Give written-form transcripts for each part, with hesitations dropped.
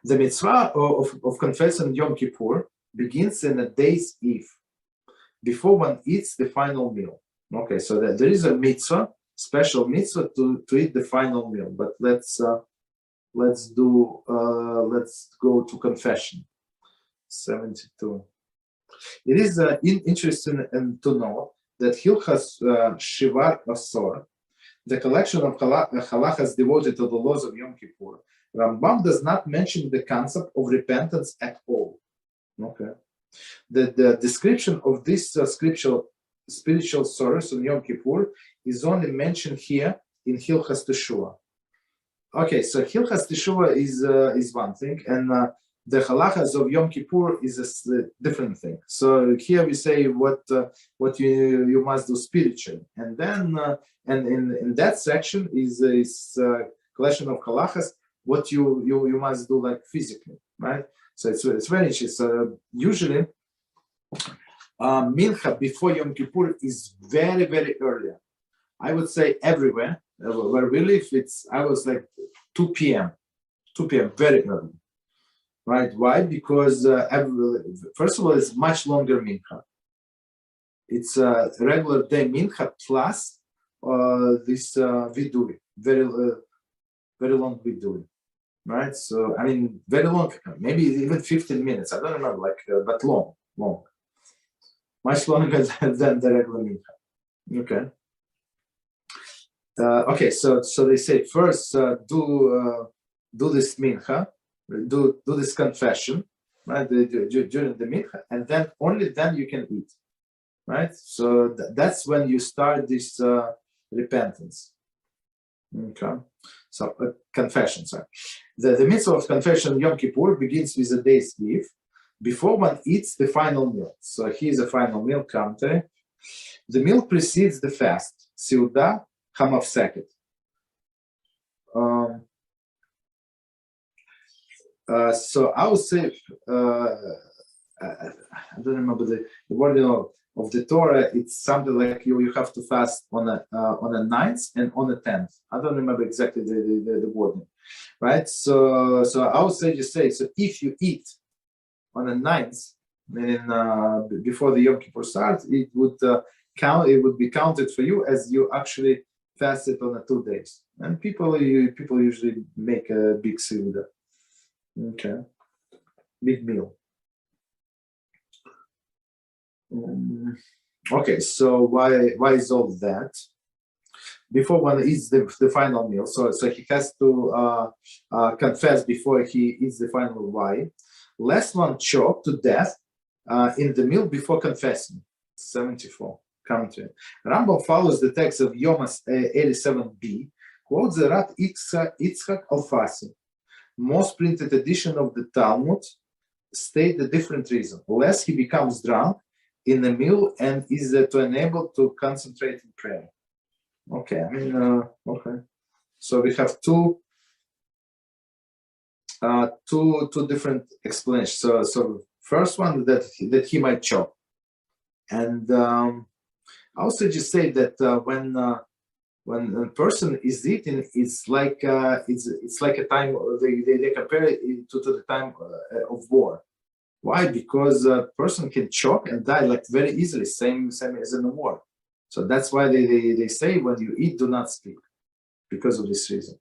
The mitzvah of confessing Yom Kippur begins in a day's eve, before one eats the final meal. Okay, so there is a mitzvah, special mitzvah to eat the final meal. But let's go to confession. 72. It is interesting to know that Hilchot Shivar Asor, the collection of halachas devoted to the laws of Yom Kippur, Rambam does not mention the concept of repentance at all. Okay, the description of this spiritual source on Yom Kippur is only mentioned here in Hilchot Teshuvah. Okay, so Hilchot Teshuvah is one thing, and the halachas of Yom Kippur is a different thing. So here we say what you must do spiritually, and then and in that section is collection of halachas what you must do like physically, right? So it's very interesting. So usually mincha before Yom Kippur is very, very early. I would say everywhere where we live, I was like 2 p.m. very early. Right? Why? Because first of all, it's much longer mincha. It's a regular day mincha plus this vidui, very long vidui. Right? So I mean, very long, maybe even 15 minutes. I don't remember, but long, much longer than the regular mincha. Okay. Okay. So they say first do this mincha. Do this confession, right, during the mincha, and then only then you can eat, right? So that's when you start this repentance. Okay, so confession. Sorry, the mitzvah of confession Yom Kippur begins with a day's eve, before one eats the final meal. So here's a final meal commentary. The meal precedes the fast, Seudah Hamafseket. So I would say, I don't remember the word of the Torah. It's something like you have to fast on a 9th and on a 10th. I don't remember exactly the wording, right? So I would say so if you eat on a 9th, meaning before the Yom Kippur starts, it would be counted for you as you actually fasted on a 2 days. And people usually make a big seudah. Okay, big meal. Okay, so why is all that? Before one eats the final meal, so he has to confess before he eats the final. Why? Lest one choke to death in the meal before confessing. 74. Commentary. Rambam follows the text of Yomas 87b, quotes the Rat Yitzchak Alfasi. Most printed edition of the Talmud state a different reason. Lest he becomes drunk in the meal and is to enable to concentrate in prayer. Okay, I mean, okay. So we have two different explanations. So first one that he might choke, and I also just say that when a person is eating, it's like it's like a time they compare it to the time of war. Why? Because a person can choke and die like very easily, same as in the war. So that's why they say when you eat, do not speak, because of this reason,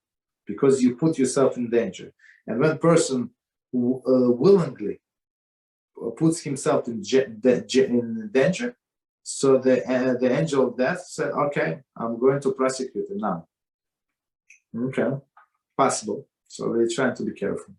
because you put yourself in danger. And when a person willingly puts himself in danger, so the angel of death said, okay, I'm going to prosecute him now. Okay, possible. So they're trying to be careful.